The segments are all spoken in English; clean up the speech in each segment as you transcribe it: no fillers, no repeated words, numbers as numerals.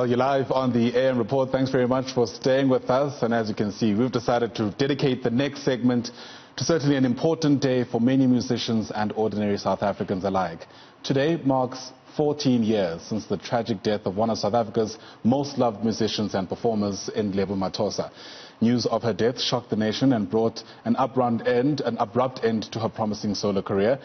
Well, you're live on the AM Report. Thanks very much for staying with us. And as you can see, we've decided to dedicate the next segment to certainly an important day for many musicians and ordinary South Africans alike. Today marks 14 years since the tragic death of one of South Africa's most loved musicians and performers in Lebo Mathosa. News of her death shocked the nation and brought an abrupt end to her promising solo career.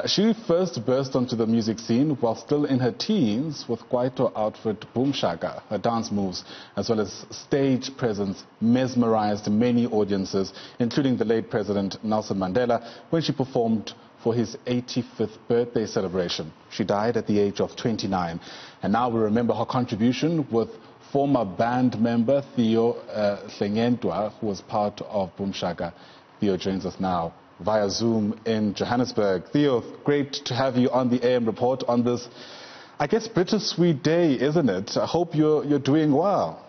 She first burst onto the music scene while still in her teens with kwaito outfit Boom Shaka. Her dance moves as well as stage presence mesmerized many audiences, including the late President Nelson Mandela, when she performed for his 85th birthday celebration. She died at the age of 29. And now we remember her contribution with former band member Theo Nhlengetwa, who was part of Boom Shaka. Theo joins us now via Zoom in Johannesburg. Theo, great to have you on the AM Report on this, I guess, bittersweet day, isn't it? I hope you're doing well.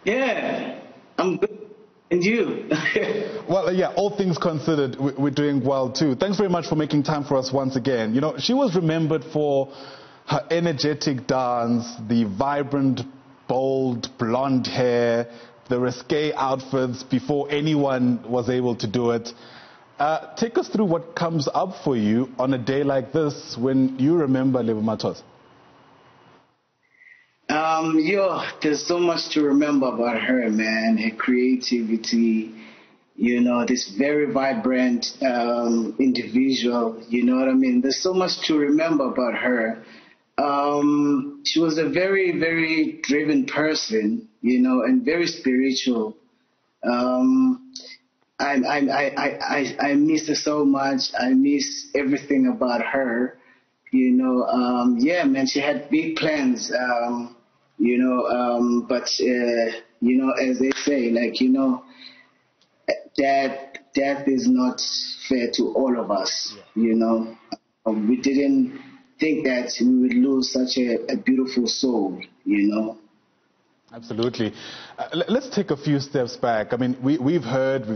Yeah, I'm good. And you? Well, yeah, all things considered, we're doing well too. Thanks very much for making time for us once again. You know, she was remembered for her energetic dance, the vibrant, bold, blonde hair, the risque outfits before anyone was able to do it. Take us through what comes up for you on a day like this when you remember Lebo Mathosa. There's so much to remember about her, man. Her creativity, you know, this very vibrant individual, you know what I mean? There's so much to remember about her. She was a very, very driven person, you know, and very spiritual. I miss her so much. I miss everything about her, you know. Yeah, man, she had big plans, you know, but, you know, as they say, like, you know, death is not fair to all of us, you know. We didn't think that we would lose such a beautiful soul, you know. Absolutely. Let's take a few steps back. I mean, we've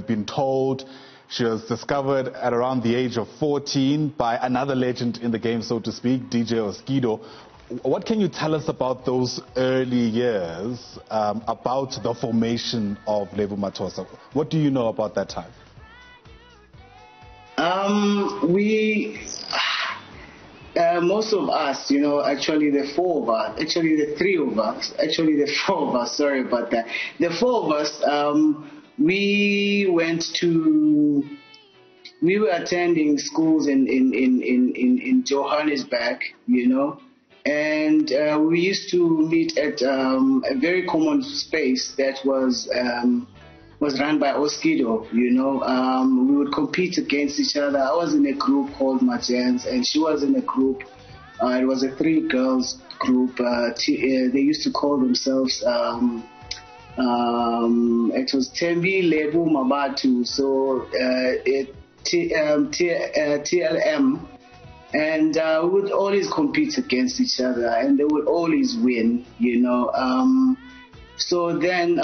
been told she was discovered at around the age of 14 by another legend in the game, so to speak, DJ Oskido. What can you tell us about those early years, about the formation of Lebo Mathosa? What do you know about that time? Most of us, you know, actually the four of us, sorry about that. The four of us, we were attending schools in Johannesburg, you know, and we used to meet at a very common space that was run by Oskido, you know. We would compete against each other. I was in a group called Majans, and she was in a group. It was a 3 girls group. They used to call themselves, it was Tembi, Lebo, Mabatu, so TLM. And we would always compete against each other, and they would always win, you know. So then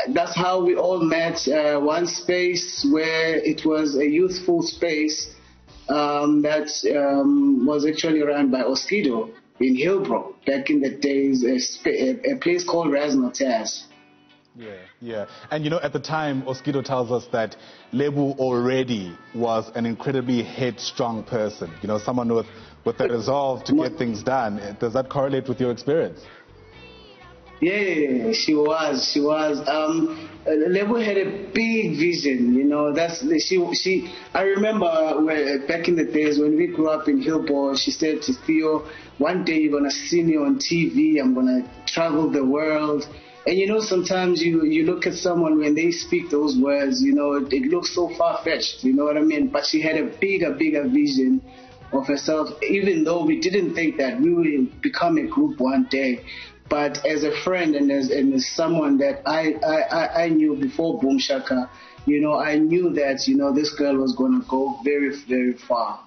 that's how we all met, one space where it was a youthful space that was actually run by Oskido in Hillbrook back in the days, a place called Raznotas. Yeah. And you know, at the time, Oskido tells us that Lebo already was an incredibly headstrong person, you know, someone with the resolve to get things done. Does that correlate with your experience? Yeah, she was. Lebo had a big vision, you know. I remember back in the days when we grew up in Hillbrook, she said to Theo, one day you're gonna see me on TV. I'm gonna travel the world. And you know, sometimes you look at someone when they speak those words, you know, it looks so far-fetched, you know what I mean? But she had a bigger vision of herself, even though we didn't think that we would become a group one day. But as a friend and as someone that I knew before Boom Shaka, you know, I knew that, you know, this girl was going to go very, very far.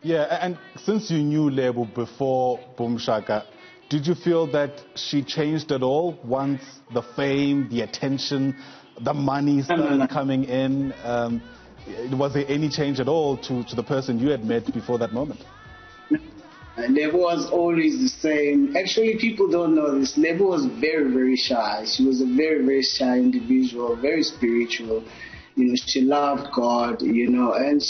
Yeah, and since you knew Lebo before Boom Shaka, did you feel that she changed at all once the fame, the attention, the money started coming in? Was there any change at all to the person you had met before that moment? Lebo was always the same. Actually, people don't know this. Lebo was very, very shy. She was a very, very shy individual, very spiritual. She loved God, and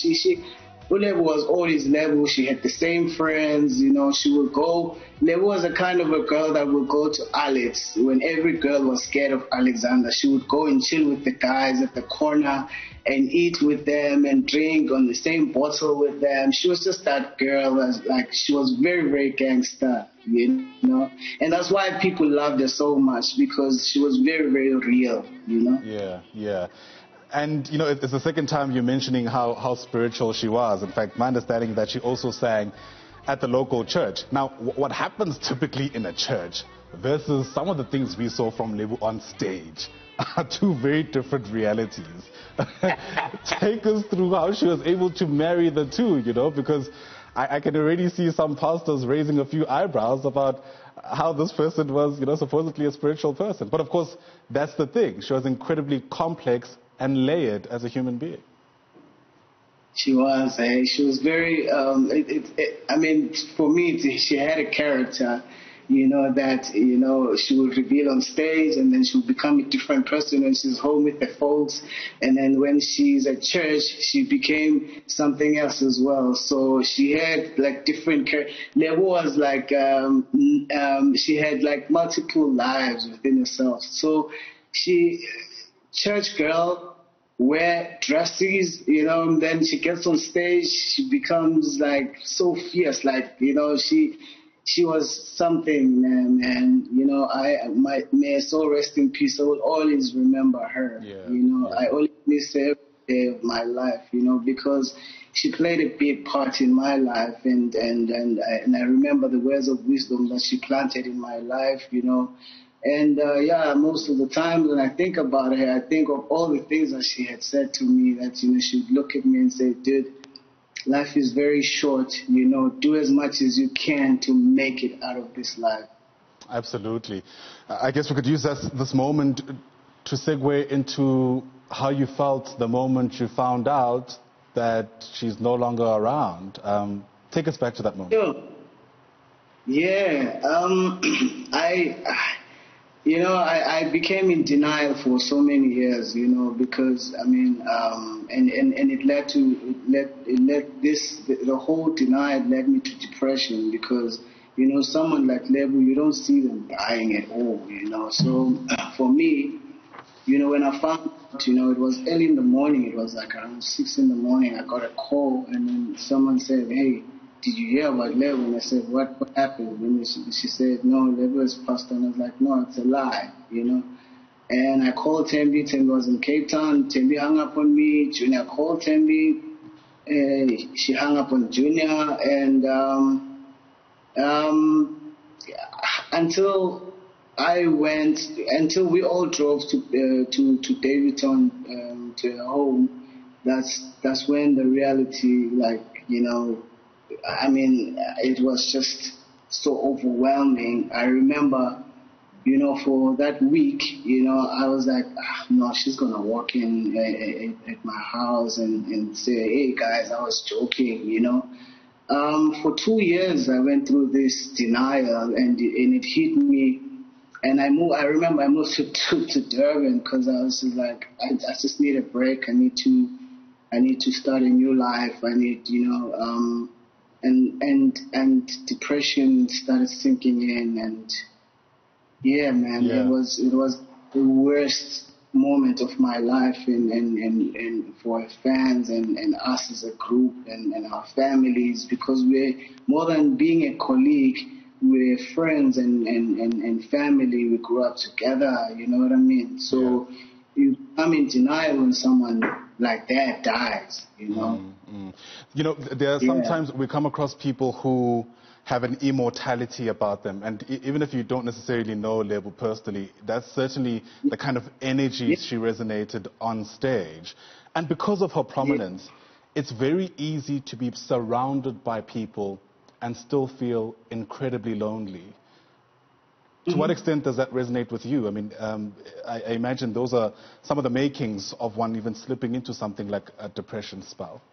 Lebo was always Lebo. She had the same friends, she would go. Lebo was a kind of a girl that would go to Alex. When every girl was scared of Alexander, she would go and chill with the guys at the corner and eat with them and drink on the same bottle with them. She was just that girl, she was very, very gangster, And that's why people loved her so much, because she was very, very real, Yeah. And, it's the second time you're mentioning how spiritual she was. In fact, my understanding is that she also sang at the local church. Now, what happens typically in a church versus some of the things we saw from Lebo on stage are two very different realities. Take us through how she was able to marry the two, because I can already see some pastors raising a few eyebrows about how this person was, supposedly a spiritual person. But of course, that's the thing. She was incredibly complex and layered as a human being. She was very, for me, she had a character, that, she would reveal on stage, and then she would become a different person when she's home with the folks. And then when she's at church, she became something else as well. So she had different characters. Lebo was she had multiple lives within herself. So church girl, wear dresses, and then she gets on stage, she becomes so fierce, she was something, man. May her soul rest in peace. I will always remember her. I always miss her every day of my life, because she played a big part in my life, and I remember the words of wisdom that she planted in my life, And most of the time when I think about her, I think of all the things that she had said to me, that, she'd look at me and say, dude, life is very short, do as much as you can to make it out of this life. Absolutely. I guess we could use this moment to segue into how you felt the moment you found out that she's no longer around. Take us back to that moment. Sure. Yeah. I became in denial for so many years, because and it led to the whole denial led me to depression, because someone like Lebo, you don't see them dying at all, So for me, when I found out, it was early in the morning. It was around 6 in the morning. I got a call, and then someone said, "Hey, did you hear about Lebo?" And I said, what happened? And she said, no, Lebo is passed on. I was like, no, it's a lie, And I called Tembi. Tembi was in Cape Town. Tembi hung up on me. Junior called Tembi. She hung up on Junior. And until we all drove to Davidton, to her home, that's when the reality, it was just so overwhelming. I remember, for that week, I was like, no, she's going to walk in at my house and say, hey, guys, I was joking, For 2 years, I went through this denial, and it hit me. And I remember I moved to Durban, because I was just like, I just need a break. I need to start a new life. I need, and depression started sinking in, and it was the worst moment of my life, and for fans and us as a group and our families, because we're more than being a colleague, we're friends and family. We grew up together, you know what I mean? So you come in denial when someone like that dies, There are sometimes we come across people who have an immortality about them, and even if you don't necessarily know Lebo personally, that's certainly the kind of energy she resonated on stage. And because of her prominence, it's very easy to be surrounded by people and still feel incredibly lonely. To what extent does that resonate with you? I mean, I imagine those are some of the makings of one even slipping into something like a depression spell.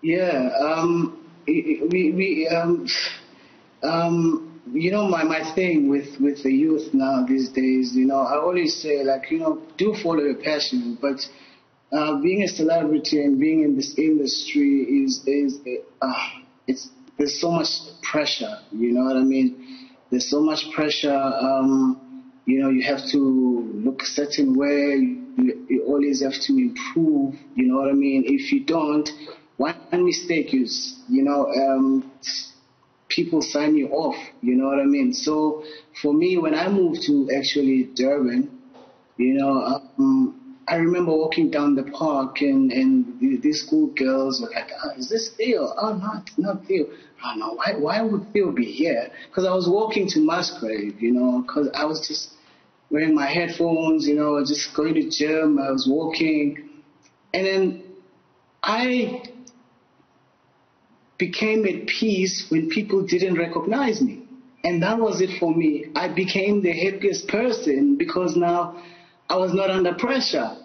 Yeah, you know, my thing with the youth now these days, you know, I always say, like, you know, do follow your passion, but being a celebrity and being in this industry there's so much pressure, you know what I mean? There's so much pressure, you know, you have to look a certain way, you always have to improve, you know what I mean? If you don't, one mistake is, you know, people sign you off, you know what I mean? So for me, when I moved to actually Durban, you know, I remember walking down the park and these school girls were like, oh, is this Theo? Oh, not Theo. Oh, no, why would Theo be here? Because I was walking to Musgrave, you know, because I was just wearing my headphones, you know, just going to gym, I was walking. And then I became at peace when people didn't recognize me. And that was it for me. I became the happiest person because now I was not under pressure.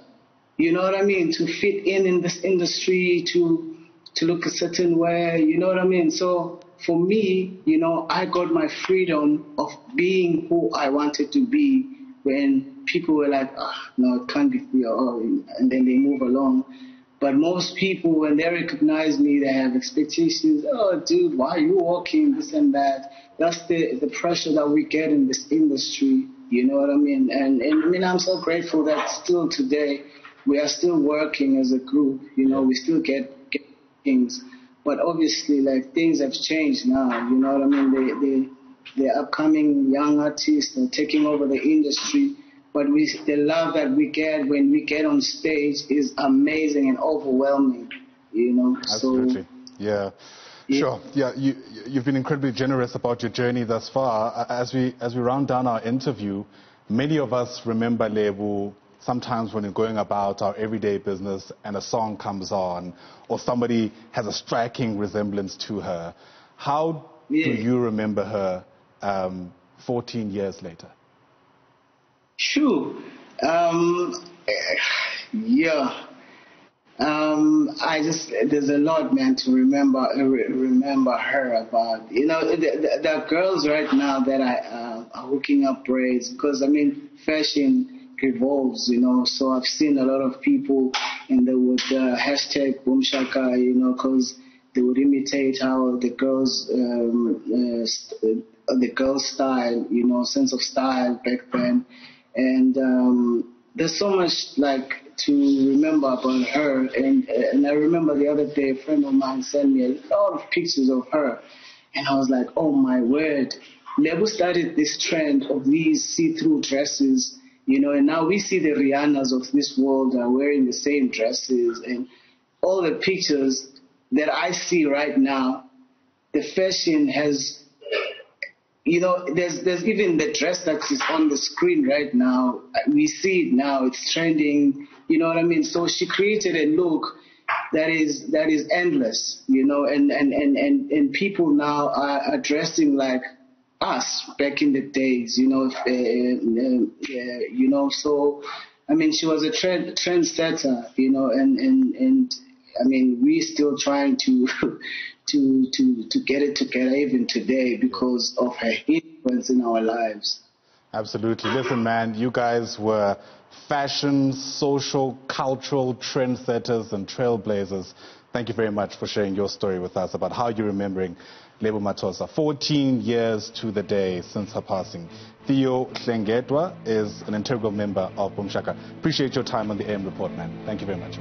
You know what I mean? To fit in this industry, to look a certain way, you know what I mean? So for me, you know, I got my freedom of being who I wanted to be when people were like, no, it can't be Theo, and then they move along. But most people, when they recognize me, they have expectations. Oh, dude, why are you walking, this and that? That's the pressure that we get in this industry. You know what I mean? And I mean, I'm so grateful that still today we are still working as a group. You know, we still get things. But obviously, like, things have changed now. You know what I mean? The upcoming young artists are taking over the industry. But the love that we get when we get on stage is amazing and overwhelming, you know. Absolutely. So, yeah. Sure. Yeah, you've been incredibly generous about your journey thus far. As we round down our interview, many of us remember Lebo sometimes when we're going about our everyday business and a song comes on or somebody has a striking resemblance to her. How do you remember her 14 years later? Sure. There's a lot, man, to remember her about. You know, there are girls right now that are hooking up braids because, I mean, fashion revolves, you know. So I've seen a lot of people with the hashtag Boom Shaka, you know, because they would imitate how the girls' style, you know, sense of style back then. And there's so much, like, to remember about her. And I remember the other day, a friend of mine sent me a lot of pictures of her. And I was like, oh, my word. Lebo started this trend of these see-through dresses, you know, and now we see the Rihannas of this world are wearing the same dresses. And all the pictures that I see right now, the fashion has... You know, there's even the dress that is on the screen right now. We see it now. It's trending. You know what I mean? So she created a look that is endless. You know, and people now are dressing like us back in the days. You know, you know. So I mean, she was a trendsetter. You know, and I mean, we're still trying to get it together even today because of her influence in our lives. Absolutely. Listen, man, you guys were fashion, social, cultural trendsetters and trailblazers. Thank you very much for sharing your story with us about how you're remembering Lebo Mathosa. 14 years to the day since her passing. Theo Nhlengetwa is an integral member of Boom Shaka. Appreciate your time on the AM Report, man. Thank you very much.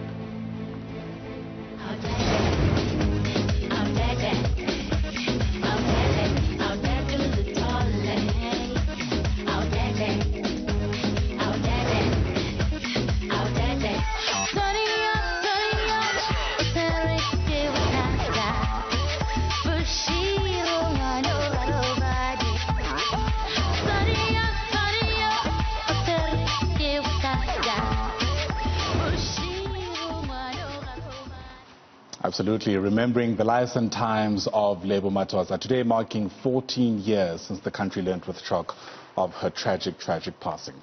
Absolutely. Remembering the lives and times of Lebo Mathosa. Today marking 14 years since the country learned with shock of her tragic passing.